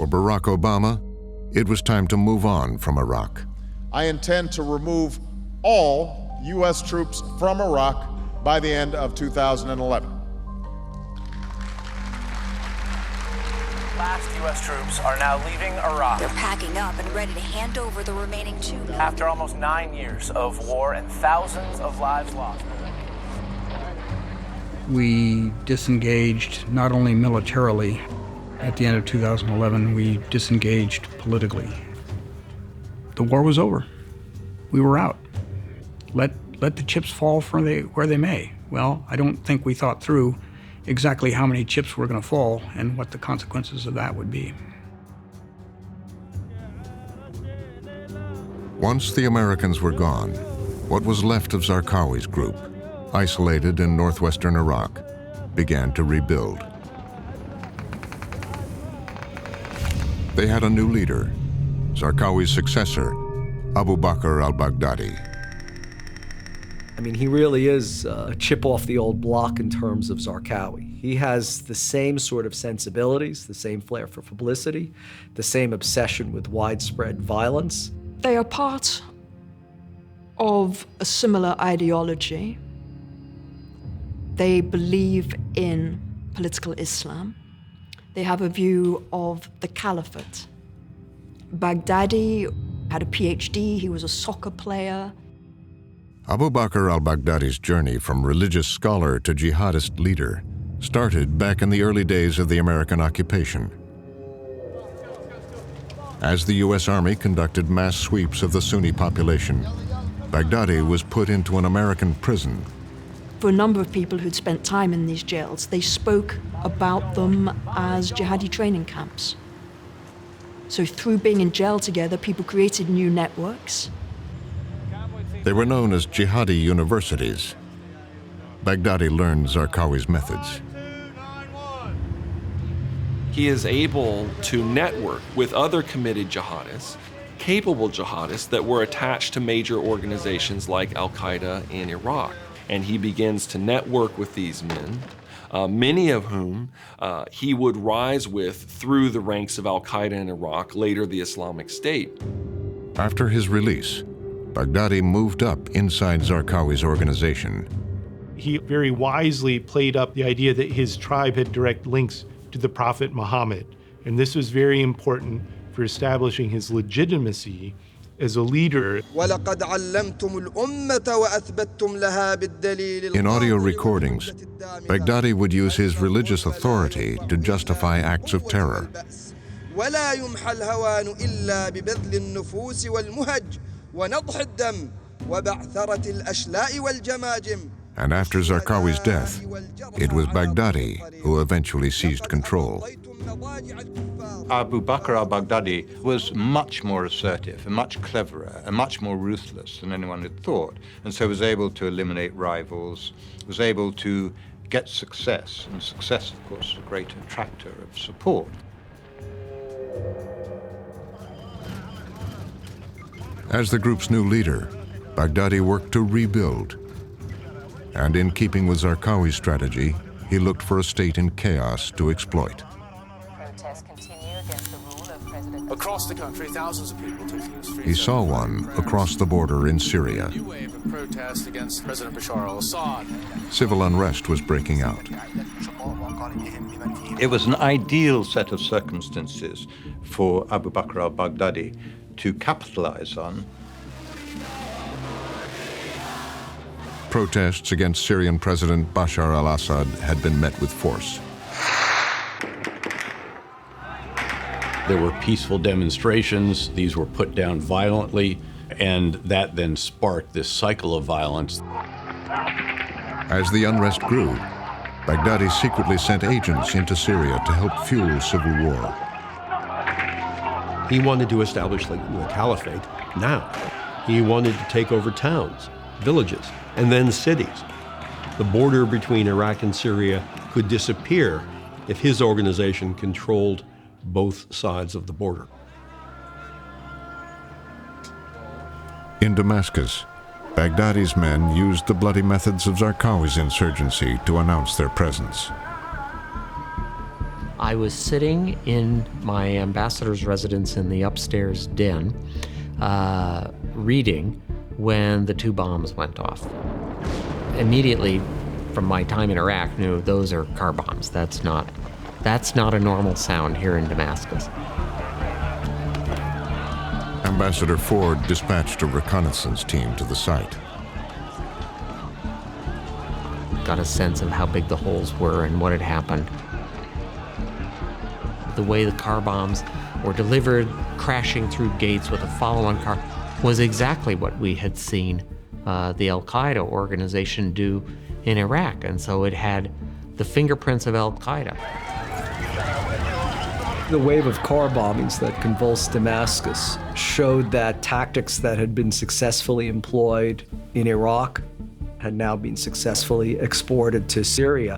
For Barack Obama, it was time to move on from Iraq. I intend to remove all U.S. troops from Iraq by the end of 2011. Last U.S. troops are now leaving Iraq. They're packing up and ready to hand over the remaining 2. After almost 9 years of war and thousands of lives lost. We disengaged not only militarily. At the end of 2011, we disengaged politically. The war was over. We were out. Let the chips fall where they may. Well, I don't think we thought through exactly how many chips were going to fall and what the consequences of that would be. Once the Americans were gone, what was left of Zarqawi's group, isolated in northwestern Iraq, began to rebuild. They had a new leader, Zarqawi's successor, Abu Bakr al-Baghdadi. I mean, he really is a chip off the old block in terms of Zarqawi. He has the same sort of sensibilities, the same flair for publicity, the same obsession with widespread violence. They are part of a similar ideology. They believe in political Islam. They have a view of the caliphate. Baghdadi had a PhD, he was a soccer player. Abu Bakr al-Baghdadi's journey from religious scholar to jihadist leader started back in the early days of the American occupation. As the U.S. Army conducted mass sweeps of the Sunni population, Baghdadi was put into an American prison. For a number of people who'd spent time in these jails, they spoke about them as jihadi training camps. So through being in jail together, people created new networks. They were known as jihadi universities. Baghdadi learned Zarqawi's methods. He is able to network with other committed jihadists, capable jihadists that were attached to major organizations like al-Qaeda in Iraq. And he begins to network with these men, many of whom he would rise with through the ranks of al-Qaeda in Iraq, later the Islamic State. After his release, Baghdadi moved up inside Zarqawi's organization. He very wisely played up the idea that his tribe had direct links to the Prophet Muhammad. And this was very important for establishing his legitimacy as a leader. In audio recordings, Baghdadi would use his religious authority to justify acts of terror. And after Zarqawi's death, it was Baghdadi who eventually seized control. Abu Bakr al-Baghdadi was much more assertive and much cleverer and much more ruthless than anyone had thought, and so was able to eliminate rivals, was able to get success, and success, of course, is a great attractor of support. As the group's new leader, Baghdadi worked to rebuild. And in keeping with Zarqawi's strategy, he looked for a state in chaos to exploit. Protests continue against the rule of President. Across the country, thousands of people taking the streets. He saw one across the border in Syria. A new wave of protest against President Bashar al-Assad. Civil unrest was breaking out. It was an ideal set of circumstances for Abu Bakr al-Baghdadi to capitalize on. Protests against Syrian President Bashar al-Assad had been met with force. There were peaceful demonstrations. These were put down violently, and that then sparked this cycle of violence. As the unrest grew, Baghdadi secretly sent agents into Syria to help fuel civil war. He wanted to establish the caliphate now. He wanted to take over towns, villages, and then cities. The border between Iraq and Syria could disappear if his organization controlled both sides of the border. In Damascus, Baghdadi's men used the bloody methods of Zarqawi's insurgency to announce their presence. I was sitting in my ambassador's residence in the upstairs den, reading when the 2 bombs went off. Immediately, from my time in Iraq, knew those are car bombs. That's not a normal sound here in Damascus. Ambassador Ford dispatched a reconnaissance team to the site. Got a sense of how big the holes were and what had happened. The way the car bombs were delivered, crashing through gates with a follow-on car, was exactly what we had seen the al-Qaeda organization do in Iraq. And so it had the fingerprints of al-Qaeda. The wave of car bombings that convulsed Damascus showed that tactics that had been successfully employed in Iraq had now been successfully exported to Syria.